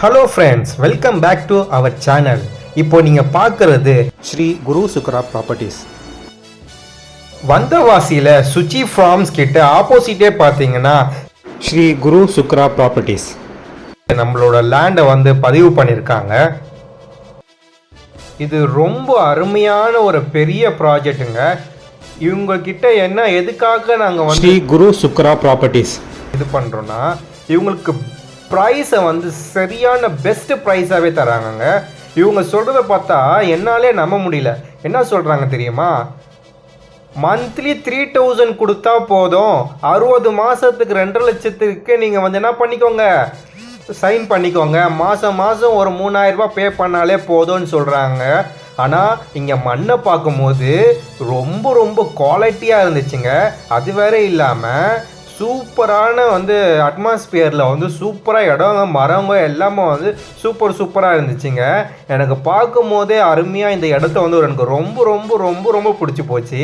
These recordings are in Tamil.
Hello friends, welcome back to our channel. இப்போ நீங்கள் பார்க்குறது ஸ்ரீ குரு சுக்ரா ப்ராப்பர்ட்டிஸ். வந்தவாசியில் சுச்சி ஃபார்ம்ஸ் கிட்ட ஆப்போசிட்டே பார்த்தீங்கன்னா ஸ்ரீ குரு சுக்ரா ப்ராப்பர்ட்டிஸ் நம்மளோட லேண்டை பதிவு பண்ணியிருக்காங்க. இது ரொம்ப அருமையான ஒரு பெரிய ப்ராஜெக்ட்டுங்க. இவங்க கிட்ட என்ன எதுக்காக நாங்கள் ஸ்ரீ குரு சுக்ரா ப்ராப்பர்ட்டிஸ் இது பண்ணுறோன்னா, இவங்களுக்கு ப்ரைஸை சரியான பெஸ்ட்டு ப்ரைஸாகவே தராங்கங்க. இவங்க சொல்கிறத பார்த்தா என்னாலே நம்ப முடியல. என்ன சொல்கிறாங்க தெரியுமா? மந்த்லி 3000 கொடுத்தா போதும், 60 மாதத்துக்கு 2.5 லட்சத்துக்கு நீங்கள் என்ன பண்ணிக்கோங்க, சைன் பண்ணிக்கோங்க. மாதம் மாதம் ஒரு 3000 ரூபாய் பே பண்ணாலே போதும்னு சொல்கிறாங்க. ஆனால் இங்கே மண்ணை பார்க்கும்போது ரொம்ப ரொம்ப குவாலிட்டியாக இருந்துச்சுங்க. அது வேற இல்லாமல் சூப்பரான அட்மாஸ்பியரில் சூப்பராக இடங்க, மரங்க எல்லாமே சூப்பராக இருந்துச்சுங்க. எனக்கு பார்க்கும் போதே அருமையாக இந்த இடத்த எனக்கு ரொம்ப ரொம்ப ரொம்ப ரொம்ப பிடிச்சி போச்சு.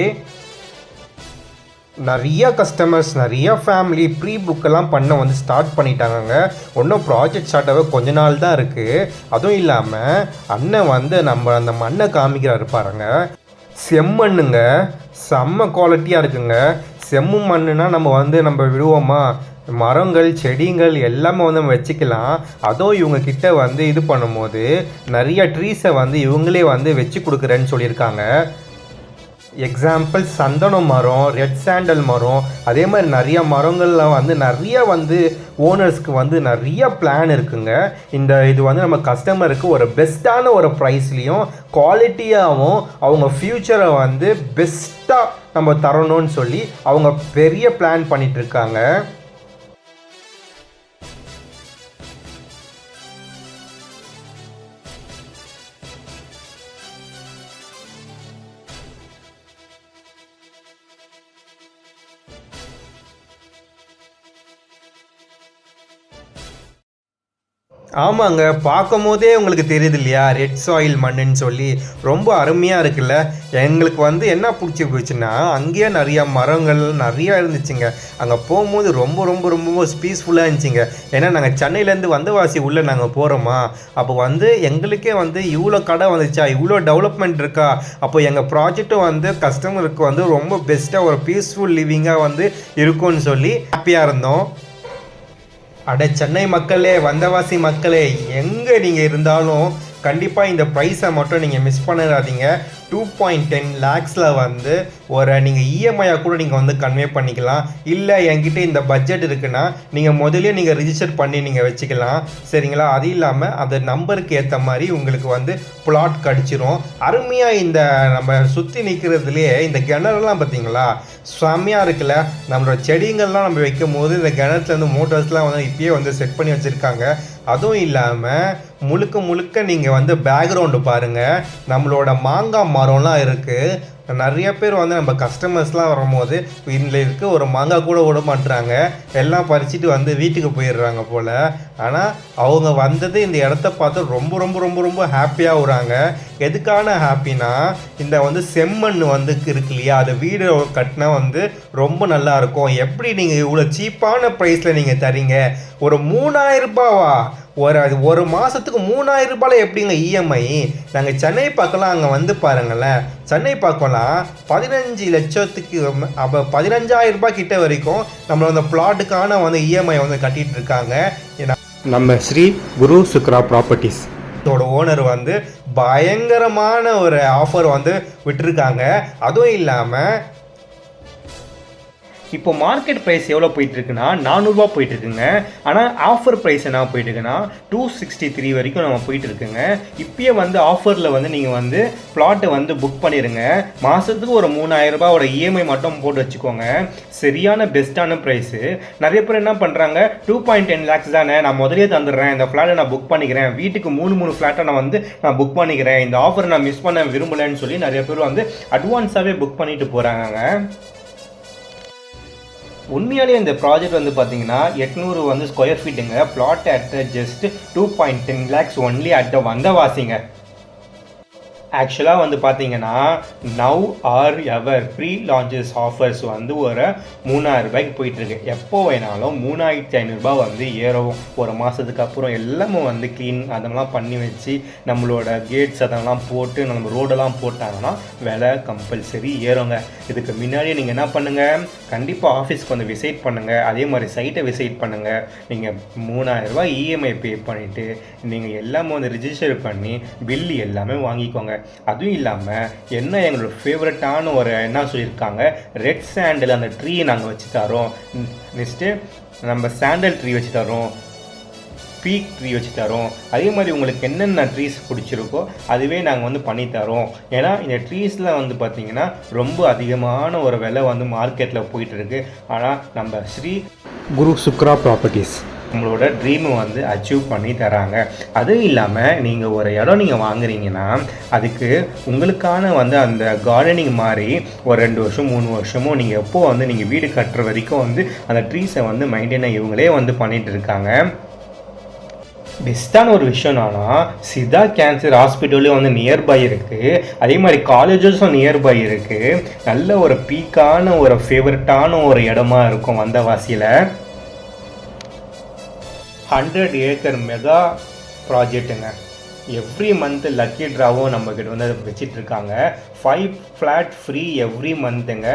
நிறைய கஸ்டமர்ஸ், நிறைய ஃபேமிலி ப்ரீ புக்கெல்லாம் பண்ண ஸ்டார்ட் பண்ணிட்டாங்கங்க. ஒன்றும் ப்ராஜெக்ட் ஸ்டார்ட் ஆக கொஞ்ச நாள் தான் இருக்குது. அதுவும் இல்லாமல் அண்ணன் நம்ம அந்த மண்ணை காமிக்கிறாரு பாருங்க. செம்மண்ணுங்க, செம்ம குவாலிட்டியாக இருக்குங்க. செம்மு மண்ணுனா நம்ம விடுவோமா? மரங்கள், செடிகள் எல்லாமே நம்ம வச்சுக்கலாம். அதுவும் இவங்க கிட்ட இது பண்ணும்போது நிறைய ட்ரீஸை இவங்களே வச்சு கொடுக்குறேன்னு சொல்லியிருக்காங்க. எக்ஸாம்பிள் சந்தன மரம், ரெட் சாண்டல் மரம், அதே மாதிரி நிறைய மரங்கள்லாம் நிறைய ஓனர்ஸ்க்கு நிறைய பிளான் இருக்குங்க. இது நம்ம கஸ்டமருக்கு ஒரு பெஸ்ட்டான ஒரு ப்ரைஸ்லேயும் குவாலிட்டியாகவும் அவங்க ஃப்யூச்சரை பெஸ்ட்டாக நம்ம தரணும்னு சொல்லி அவங்க பெரிய பிளான் பண்ணிகிட்ருக்காங்க. ஆமாங்க, பார்க்கும் போதே உங்களுக்கு தெரியுது இல்லையா, ரெட் சாயில் மண்ணுன்னு சொல்லி ரொம்ப அருமையாக இருக்குல்ல. எங்களுக்கு என்ன பிடிச்சி போச்சுன்னா, அங்கேயே நிறையா மரங்கள் நிறையா இருந்துச்சுங்க. அங்கே போகும்போது ரொம்ப ரொம்ப ரொம்ப பீஸ்ஃபுல்லாக இருந்துச்சுங்க. ஏன்னா நாங்கள் சென்னையிலேருந்து வந்தவாசி உள்ளே நாங்கள் போகிறோமா, அப்போ எங்களுக்கே இவ்வளோ கடை வந்துச்சா, இவ்வளோ டெவலப்மெண்ட் இருக்கா, அப்போ எங்கள் ப்ராஜெக்டும் கஸ்டமருக்கு ரொம்ப பெஸ்ட்டாக ஒரு பீஸ்ஃபுல் லிவிங்காக இருக்கும்னு சொல்லி ஹாப்பியாக இருந்தோம். அட சென்னை மக்களே, வந்தவாசி மக்களே, எங்கே நீங்கள் இருந்தாலும் கண்டிப்பாக இந்த ப்ரைஸை மட்டும் நீங்கள் மிஸ் பண்ணிடாதீங்க. 2.10 lakhஸில் ஒரு நீங்கள் இஎம்ஐயாக கூட நீங்கள் கன்வே பண்ணிக்கலாம். இல்லை என்கிட்ட இந்த பட்ஜெட் இருக்குன்னா நீங்கள் முதலே நீங்கள் ரிஜிஸ்டர் பண்ணி நீங்கள் வச்சுக்கலாம். சரிங்களா? அது இல்லாமல் அந்த நம்பருக்கு ஏற்ற மாதிரி உங்களுக்கு பிளாட் கிடச்சிரும். அருமையாக இந்த நம்ம சுற்றி நிற்கிறதுலையே இந்த கிணறுலாம் பார்த்தீங்களா, செம்மையாக இருக்குல்ல. நம்மளோட செடிங்கள்லாம் நம்ம வைக்கும் போது இந்த கிணத்துலேருந்து மோட்டர்ஸ்லாம் இப்பயே செட் பண்ணி வச்சுருக்காங்க. அதுவும் இல்லாமல் முழுக்க முழுக்க நீங்கள் பேக்ரவுண்டு பாருங்கள். நம்மளோட மாங்காய் மரம்லாம் இருக்குது. நிறைய பேர் நம்ம கஸ்டமர்ஸ்லாம் வரும்போது இதில் இருக்க ஒரு மாங்காய் கூட விட மாட்டுறாங்க, எல்லாம் பறிச்சுட்டு வீட்டுக்கு போயிடுறாங்க போல். ஆனால் அவங்க வந்தது இந்த இடத்த பார்த்து ரொம்ப ரொம்ப ரொம்ப ரொம்ப ஹாப்பியாக வராங்க. எதுக்கான ஹாப்பினா, இந்த செம்மண் இருக்கு இல்லையா, அது வீடு கட்டினா ரொம்ப நல்லாயிருக்கும். எப்படி நீங்கள் இவ்வளோ சீப்பான ப்ரைஸில் நீங்கள் தரீங்க? ஒரு 3000 ரூபாவா? ஒரு மாதத்துக்கு 3000 ரூபாயில் எப்படிங்க இஎம்ஐ? நாங்கள் சென்னை பார்க்கலாம், அங்கே பாருங்களேன். சென்னை பார்க்கலாம் 15 லட்சத்துக்கு, அப்போ 15,000 ரூபாய் கிட்ட வரைக்கும் நம்மளோட அந்த பிளாட்டுக்கான இஎம்ஐ கட்டிகிட்டு இருக்காங்க. நம்ம ஸ்ரீ குரு சுக்ரா ப்ராப்பர்ட்டிஸ் ஓனர் பயங்கரமான ஒரு ஆஃபர் விட்டுருக்காங்க. அதுவும் இல்லாமல் இப்போ மார்க்கெட் ப்ரைஸ் எவ்வளோ போயிட்டுருக்குன்னா 400 ரூபா போயிட்டுருக்குங்க. ஆனால் ஆஃபர் ப்ரைஸ் என்ன போயிட்டுருக்குன்னா 263 வரைக்கும் நம்ம போயிட்டுருக்குங்க. இப்போயே ஆஃபரில் நீங்கள் பிளாட்டை புக் பண்ணிடுங்க. மாதத்துக்கு ஒரு 3000 ரூபாயோட இஎம்ஐ மட்டும் போட்டு வச்சுக்கோங்க. சரியான பெஸ்ட்டான ப்ரைஸு. நிறைய பேர் என்ன பண்ணுறாங்க, 2.10 lakhs தானே, நான் முதலே தந்துடுறேன், இந்த ஃப்ளாட்டை நான் புக் பண்ணிக்கிறேன், வீட்டுக்கு 3 ஃப்ளாட்டை நான் புக் பண்ணிக்கிறேன், இந்த ஆஃபரை நான் மிஸ் பண்ண விரும்பலைன்னு சொல்லி நிறைய பேர் அட்வான்ஸாகவே புக் பண்ணிட்டு போகிறாங்க. உண்மையாலே இந்த ப்ராஜெக்ட் பார்த்தீங்கன்னா 800 ஸ்கொயர் ஃபீட்டுங்க. Flat at just 2.10 lakhs only at வந்தவாசிங்க. ஆக்சுவலாக வந்து பார்த்தீங்கன்னா now or ever pre launches offers வந்து ஒரு 3000 ரூபாய்க்கு போயிட்டுருக்கு. எப்போ வேணாலும் 3500 வந்து ஏறும். ஒரு மாதத்துக்கு அப்புறம் எல்லாமே வந்து க்ளீன் அதெல்லாம் பண்ணி வச்சு நம்மளோட கேட்ஸ் அதெல்லாம் போட்டு நம்ம ரோடெல்லாம் போட்டாங்கன்னா விலை கம்பல்சரி ஏறுங்க. இதுக்கு முன்னாடியே நீங்கள் என்ன பண்ணுங்கள், கண்டிப்பாக ஆஃபீஸ்க்கு வந்து விசிட் பண்ணுங்கள். அதே மாதிரி சைட்டை விசிட் பண்ணுங்கள். நீங்கள் 3000 ரூபாய் இஎம்ஐ பே பண்ணிவிட்டு நீங்கள் எல்லாமே வந்து ரிஜிஸ்டர் பண்ணி பில்லு எல்லாமே வாங்கிக்கோங்க. அதுவும் இல்லாமல் என்ன எங்களோட ஃபேவரட்டான ஒரு என்ன சொல்லியிருக்காங்க, ரெட் சாண்டில் அந்த ட்ரீ நாங்கள் வச்சு தரோம். நெக்ஸ்ட்டு நம்ம சாண்டல் ட்ரீ வச்சு தரோம், பீக் ட்ரீ வச்சு தரோம். அதே மாதிரி உங்களுக்கு என்னென்ன ட்ரீஸ் பிடிச்சிருக்கோ அதுவே நாங்கள் வந்து பண்ணித்தரோம். ஏன்னா இந்த ட்ரீஸில் வந்து பார்த்திங்கன்னா ரொம்ப அதிகமான ஒரு விலை வந்து மார்க்கெட்டில் போயிட்டுருக்கு. ஆனால் நம்ம ஸ்ரீ குரு சுக்ரா ப்ராப்பர்ட்டிஸ் நம்மளோட ட்ரீமை வந்து அச்சீவ் பண்ணி தராங்க. அதுவும் இல்லாமல் நீங்கள் ஒரு இடம் நீங்கள் வாங்குறீங்கன்னா அதுக்கு உங்களுக்கான வந்து அந்த கார்டனிங் மாதிரி ஒரு 2 வருஷம் 3 வருஷமோ நீங்கள் எப்போ வந்து நீங்கள் வீடு கட்டுற வரைக்கும் வந்து அந்த ட்ரீஸை வந்து மெயின்டைனாக இவங்களே வந்து பண்ணிகிட்டு இருக்காங்க. பெஸ்ட்டான ஒரு விஷயம் என்னன்னா, சித்தா கேன்சர் ஹாஸ்பிட்டலும் வந்து நியர்பை இருக்குது. அதே மாதிரி காலேஜஸும் நியர்பை இருக்குது. நல்ல ஒரு பீக்கான ஒரு ஃபேவரட்டான ஒரு இடமா இருக்கும் வந்தவாசியில். 100 ஏக்கர் மெகா ப்ராஜெக்ட்டுங்க. எவ்ரி மந்த்து லக்கி ட்ராவும் நம்மக்கிட்ட வந்து அதை வச்சிட்ருக்காங்க. 5 ஃப்ளாட் ஃப்ரீ எவ்ரி மந்த்துங்க.